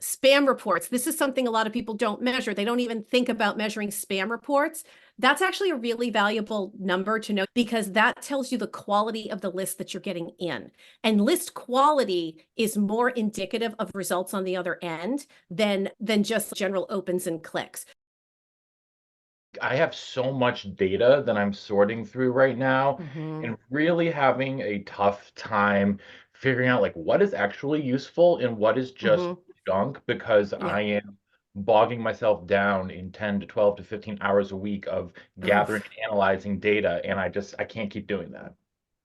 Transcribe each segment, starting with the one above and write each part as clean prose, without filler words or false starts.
Spam reports. This is something a lot of people don't measure. They don't even think about measuring spam reports. That's actually a really valuable number to know because that tells you the quality of the list that you're getting in. And list quality is more indicative of results on the other end than just general opens and clicks. I have so much data that I'm sorting through right now Mhm. and really having a tough time figuring out like what is actually useful and what is just Mhm. junk because Yeah. I am bogging myself down in 10 to 12 to 15 hours a week of gathering Oof. and analyzing data and I can't keep doing that.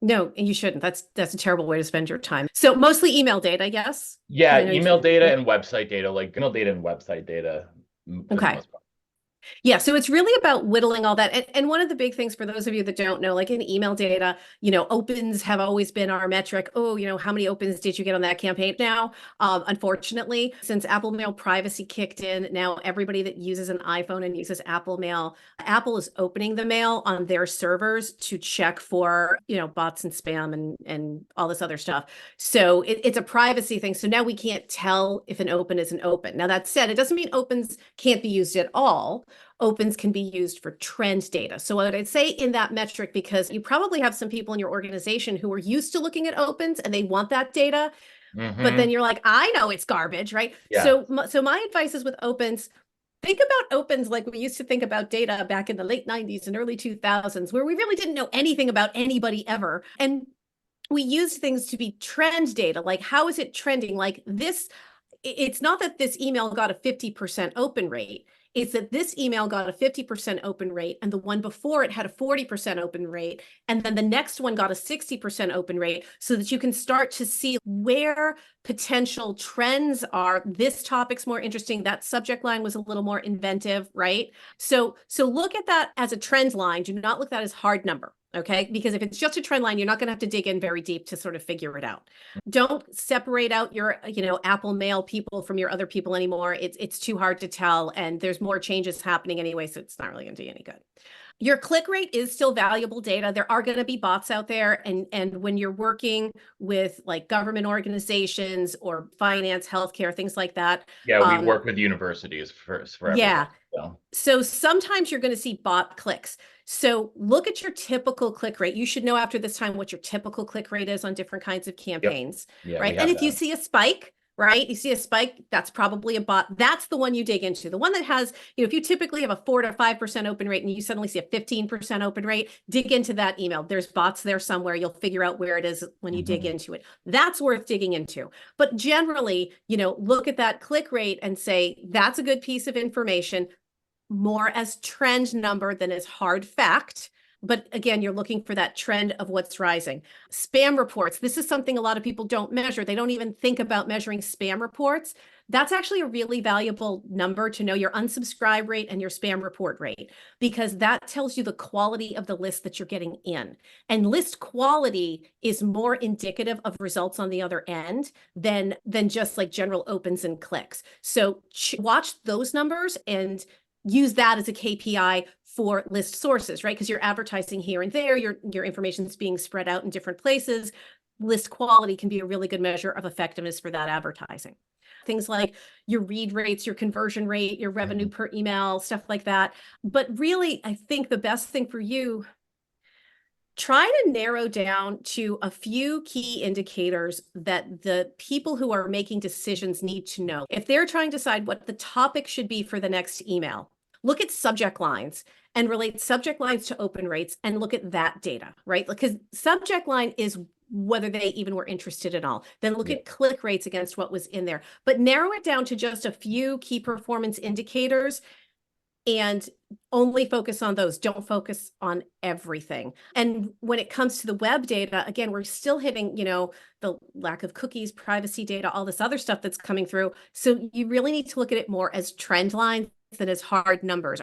No, you shouldn't. That's a terrible way to spend your time. So mostly email data, yes? Because I Yeah, know email you, data yeah. and website data, like email data and website data for the Okay. most part. Yeah, so it's really about whittling all that. And one of the big things for those of you that don't know, like in email data, opens have always been our metric. Oh, how many opens did you get on that campaign? Now, unfortunately, since Apple Mail privacy kicked in, now everybody that uses an iPhone and uses Apple Mail, Apple is opening the mail on their servers to check for, bots and spam and all this other stuff. So it's a privacy thing. So now we can't tell if an open is an open. Now, that said, it doesn't mean opens can't be used at all. Opens can be used for trend data. So what I'd say in that metric, because you probably have some people in your organization who are used to looking at opens and they want that data, but then Hmm. you're like, I know it's garbage, right? Yeah. So my advice is with opens, think about opens like we used to think about data back in the late 90s and early 2000s, where we really didn't know anything about anybody ever. And we used things to be trend data, like how is it trending? Like this, it's not that this email got a 50% open rate. It's that this email got a 50% open rate, and the one before it had a 40% open rate, and then the next one got a 60% open rate, so that you can start to see where potential trends are. This topic's more interesting. That subject line was a little more inventive, right? So look at that as a trend line. Do not look at that as hard number. Okay. Because if it's just a trend line, you're not going to have to dig in very deep to sort of figure it out. Don't separate out your, Apple Mail people from your other people anymore. It's too hard to tell, and there's more changes happening anyway, so it's not really going to do any good. Your click rate is still valuable data. There are going to be bots out there, and when you're working with like government organizations or finance, healthcare, things like that, Yeah, we um, work with universities for everything. yeah. So. So sometimes you're going to see bot clicks. So look at your typical click rate. You should know after this time what your typical click rate is on different kinds of Yep. campaigns, Yeah, we right? And have if you that. see a spike, right? You see a spike, that's probably a bot. That's the one you dig into. The one that has, if you typically have a 4 to 5% open rate and you suddenly see a 15% open rate, dig into that email. There's bots there somewhere. You'll figure out where it is when you dig Hmm. into it. That's worth digging into. But generally, look at that click rate and say, that's a good piece of information, more as trend number than as hard fact. But again, you're looking for that trend of what's rising. Spam reports. This is something a lot of people don't measure. They don't even think about measuring spam reports. That's actually a really valuable number to know, your unsubscribe rate and your spam report rate, because that tells you the quality of the list that you're getting in. And list quality is more indicative of results on the other end than just like general opens and clicks. So watch those numbers and use that as a KPI for list sources, right? Because you're advertising here and there, your information is being spread out in different places. List quality can be a really good measure of effectiveness for that advertising. Things like your read rates, your conversion rate, your revenue Hmm. per email, stuff like that. But really, I think the best thing for you, try to narrow down to a few key indicators that the people who are making decisions need to know. If they're trying to decide what the topic should be for the next email, look at subject lines and relate subject lines to open rates and look at that data, right? Because subject line is whether they even were interested at all. Then look Yeah. at click rates against what was in there, but narrow it down to just a few key performance indicators and only focus on those. Don't focus on everything. And when it comes to the web data, again, we're still hitting, the lack of cookies, privacy data, all this other stuff that's coming through. So you really need to look at it more as trend lines than as hard numbers.